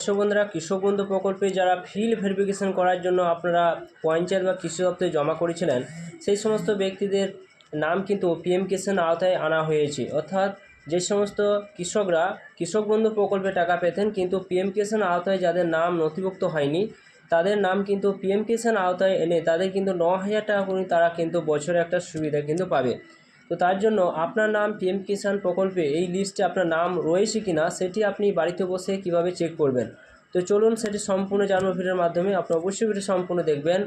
দর্শক বন্ধুরা, কৃষক বন্ধু প্রকল্পে যারা ফিল্ড ভেরিফিকেশন করার জন্য আপনারা পঞ্চায়েত বা কৃষি দপ্তরে জমা করেছিলেন, সেই সমস্ত ব্যক্তিদের নাম কিন্তু পিএম কিষাণ আওতায় আনা হয়েছে। অর্থাৎ যে সমস্ত কৃষকরা কৃষক বন্ধু প্রকল্পে টাকা পেতেন কিন্তু পিএম কিষাণ আওতায় যাদের নাম নথিভুক্ত হয়নি, তাদের নাম কিন্তু পিএম কিষাণ আওতায় এনে তাদের কিন্তু 9,000 টাকা করে তারা কিন্তু বছরে একটা সুবিধা কিন্তু পাবে। তো তার জন্য আপনার নাম পিএম কিষাণ প্রকল্পে এই লিস্টে আপনার নাম রয়েছে কিনা সেটি আপনি বাড়িতে বসে কিভাবে চেক করবেন। তো চলুন সেটি সম্পূর্ণ জানবো ভিডিওর মাধ্যমে। আপনারা অবশ্যই ভিডিও সম্পূর্ণ দেখবেন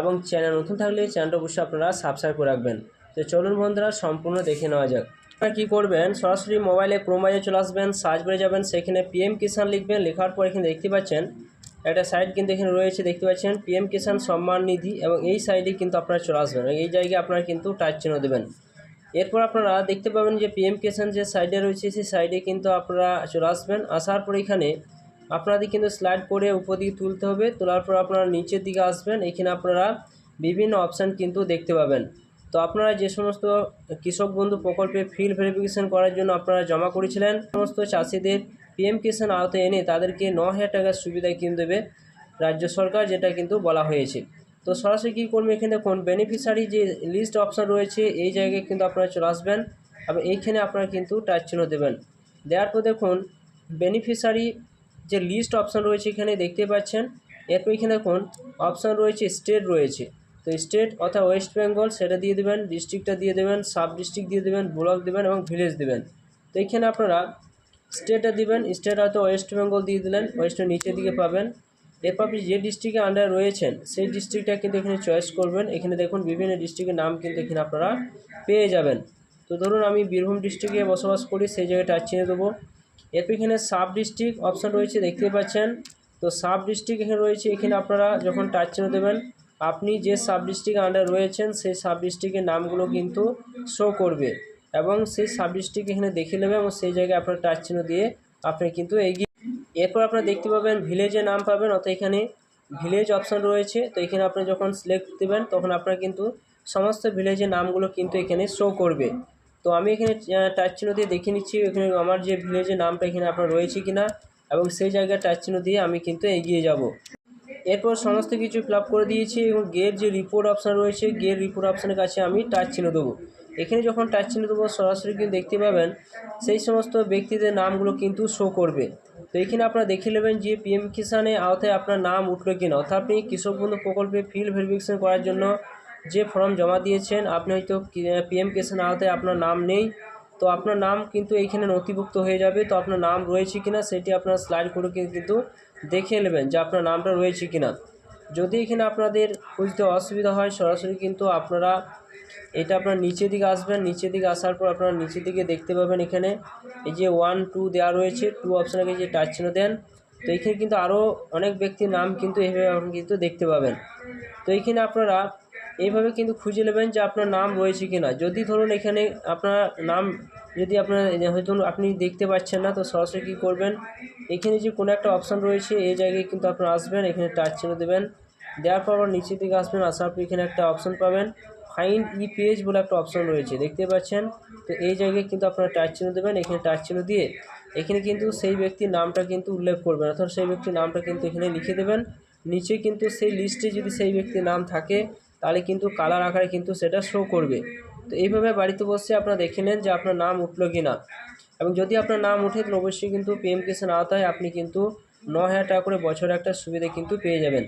এবং চ্যানেল নতুন থাকলে চ্যানেলটা অবশ্যই আপনারা সাবস্ক্রাইব করে রাখবেন। তো চলুন বন্ধুরা, সম্পূর্ণ দেখে নেওয়া যাক। আপনারা কী করবেন, সরাসরি মোবাইলে ক্রোম বাজারে চলে আসবেন, সার্চ বারে যাবেন, সেখানে পিএম কিষাণ লিখবেন। লেখার পর এখানে দেখতে পাচ্ছেন একটা সাইট কিন্তু এখানে রয়েছে, দেখতে পাচ্ছেন পিএম কিষাণ সম্মান নিধি, এবং এই সাইডে কিন্তু আপনারা চলে আসবেন। এই জায়গায় আপনারা কিন্তু টাচ চিহ্ন দেবেন। এরপর আপনারা দেখতে পাবেন যে পিএম কিষাণ যে সাইডে রয়েছে সেই সাইডে কিন্তু আপনারা চলে আসবেন। আসার পর এখানে আপনাদের কিন্তু স্লাইড করে উপর দিকে তুলতে হবে। তোলার পর আপনারা নিচের দিকে আসবেন, এখানে আপনারা বিভিন্ন অপশান কিন্তু দেখতে পাবেন। তো আপনারা যে সমস্ত কৃষক বন্ধু প্রকল্পে ফিল্ড ভেরিফিকেশন করার জন্য আপনারা জমা করেছিলেন, সমস্ত চাষিদের পিএম কিষাণ আওতায় এনে তাদেরকে 9,000 টাকার সুবিধা কিন্তু দেবে রাজ্য সরকার, যেটা কিন্তু বলা হয়েছে। তো সরাসরি কী করবেন, এখানে দেখুন বেনিফিশিয়ারি যে লিস্ট অপশান রয়েছে এই জায়গায় কিন্তু আপনারা চলে আসবেন এবং এইখানে আপনারা কিন্তু টাচ চিহ্ন দেবেন। দেওয়ার পর দেখুন বেনিফিশিয়ারি যে লিস্ট অপশান রয়েছে এখানে দেখতে পাচ্ছেন। এরপর এখানে দেখুন অপশান রয়েছে স্টেট রয়েছে। তো স্টেট অর্থাৎ ওয়েস্ট বেঙ্গল সেটা দিয়ে দেবেন, ডিস্ট্রিক্টটা দিয়ে দেবেন, সাব ডিস্ট্রিক্ট দিয়ে দেবেন, ব্লক দেবেন এবং ভিলেজ দেবেন। তো এখানে আপনারা স্টেটটা দিবেন, স্টেট হয়তো ওয়েস্ট বেঙ্গল দিয়ে দিলেন, ওয়েস্টের নিচের দিকে পাবেন। এরপর আপনি যে ডিস্ট্রিক্টের আন্ডারে রয়েছেন সেই ডিস্ট্রিক্টটা কিন্তু এখানে চয়েস করবেন। এখানে দেখুন বিভিন্ন ডিস্ট্রিক্টের নাম কিন্তু এখানে আপনারা পেয়ে যাবেন। তো ধরুন আমি বীরভূম ডিস্ট্রিক্টে বসবাস করি, সেই জায়গায় টাচ চিহ্ন দেবো। এরপর এখানে সাব ডিস্ট্রিক্ট অপশান রয়েছে দেখতে পাচ্ছেন। তো সাব ডিস্ট্রিক্ট এখানে রয়েছে, এখানে আপনারা যখন টাচ চিহ্ন দেবেন আপনি যে সাব ডিস্ট্রিক্টের আন্ডারে রয়েছেন সেই সাব ডিস্ট্রিক্টের নামগুলো কিন্তু শো করবে এবং সেই সাব ডিস্ট্রিক্ট এখানে দেখে নেবে এবং সেই জায়গায় আপনারা টাচ চিহ্ন দিয়ে আপনি কিন্তু এগিয়ে। এরপর আপনারা দেখতে পাবেন ভিলেজের নাম পাবেন, অর্থাৎ এখানে ভিলেজ অপশান রয়েছে। তো এখানে আপনি যখন সিলেক্ট দেবেন তখন আপনার কিন্তু সমস্ত ভিলেজের নামগুলো কিন্তু এখানে শো করবে। তো আমি এখানে টাচ চিহ্ন দিয়ে দেখে নিচ্ছি এখানে আমার যে ভিলেজের নামটা এখানে আপনার রয়েছে কিনা, এবং সেই জায়গায় টাচ চিহ্ন দিয়ে আমি কিন্তু এগিয়ে যাব। এরপর সমস্ত কিছু ফিল আপ করে দিয়েছি এবং গেট যে রিপোর্ট অপশান রয়েছে গেট রিপোর্ট অপশানের কাছে আমি টাচ চিহ্ন দেবো। এখানে যখন টাচ চিহ্ন দেবো সরাসরি কিন্তু দেখতে পাবেন সেই সমস্ত ব্যক্তিদের নামগুলো কিন্তু শো করবে। তো এখানে আপনারা দেখে নেবেন যে পিএম কিষাণের আওতায় আপনার নাম উঠলো কিনা, অর্থাৎ আপনি কৃষক বন্ধু প্রকল্পে ফিল্ড ভেরিফিকেশন করার জন্য যে ফর্ম জমা দিয়েছেন আপনি হয়তো পিএম কিষাণ আওতায় আপনার নাম নেই, তো আপনার নাম কিন্তু এইখানে নথিভুক্ত হয়ে যাবে। তো আপনার নাম রয়েছে কিনা সেটি আপনার স্লাইড করে কিন্তু দেখে নেবেন যে আপনার নামটা রয়েছে কিনা। যদি এখানে আপনাদের খুঁজতে অসুবিধা হয় সরাসরি কিন্তু আপনারা এটা আপনার নিচের দিকে আসবেন, নিচের দিকে আসার পর আপনারা নিচের দিকে দেখতে পাবেন এখানে এই যে 1 2 দেওয়া রয়েছে, 2 অপশানে যে টাচ চিহ্ন দেন। তো এখানে কিন্তু আরও অনেক ব্যক্তির নাম কিন্তু এইভাবে আপনি কিন্তু দেখতে পাবেন। তো এইখানে আপনারা এইভাবে কিন্তু খুঁজে নেবেন যে আপনার নাম রয়েছে কিনা। যদি ধরুন এখানে আপনার নাম যদি আপনার হয়তো আপনি দেখতে পাচ্ছেন না, তো সরাসরি কী করবেন, এখানে যে কোনো একটা অপশান রয়েছে এই জায়গায় কিন্তু আপনারা আসবেন, এখানে টাচ চিহ্ন দেবেন। দেওয়ার পর আবার নিচের দিকে আসবেন, আসার পর এখানে একটা অপশান পাবেন ফাইন্ড ই পেজ বলে একটা অপশান রয়েছে দেখতে পাচ্ছেন। তো এই জায়গায় কিন্তু আপনারা টাচ চিহ্ন দেবেন, এখানে টাচ চিহ্ন দিয়ে এখানে কিন্তু সেই ব্যক্তির নামটা কিন্তু উল্লেখ করবেন, অর্থাৎ সেই ব্যক্তির নামটা কিন্তু এখানে লিখে দেবেন। নিচে কিন্তু সেই লিস্টে যদি সেই ব্যক্তির নাম থাকে তাহলে কিন্তু কালার আকারে কিন্তু সেটা শো করবে। তো এইভাবে বাড়িতে বসে আপনারা দেখে নেন যে আপনার নাম উঠলো কি না, এবং যদি আপনার নাম উঠে তাহলে অবশ্যই কিন্তু পিএম কিষাণ আওতায় আপনি কিন্তু 9,000 টাকা করে বছরে একটা সুবিধা কিন্তু পেয়ে যাবেন।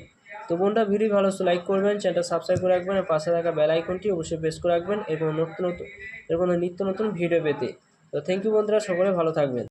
তো বোনটা ভিডিও ভালো লাইক করবেন, চ্যানেলটা সাবস্ক্রাইব করে রাখবেন, আর পাশে থাকা বেল আইকনটি অবশ্যই প্রেস করে রাখবেন এরকম নিত্য নতুন ভিডিও পেতে। তো থ্যাংক ইউ বন্ধুরা, সকলে ভালো থাকবেন।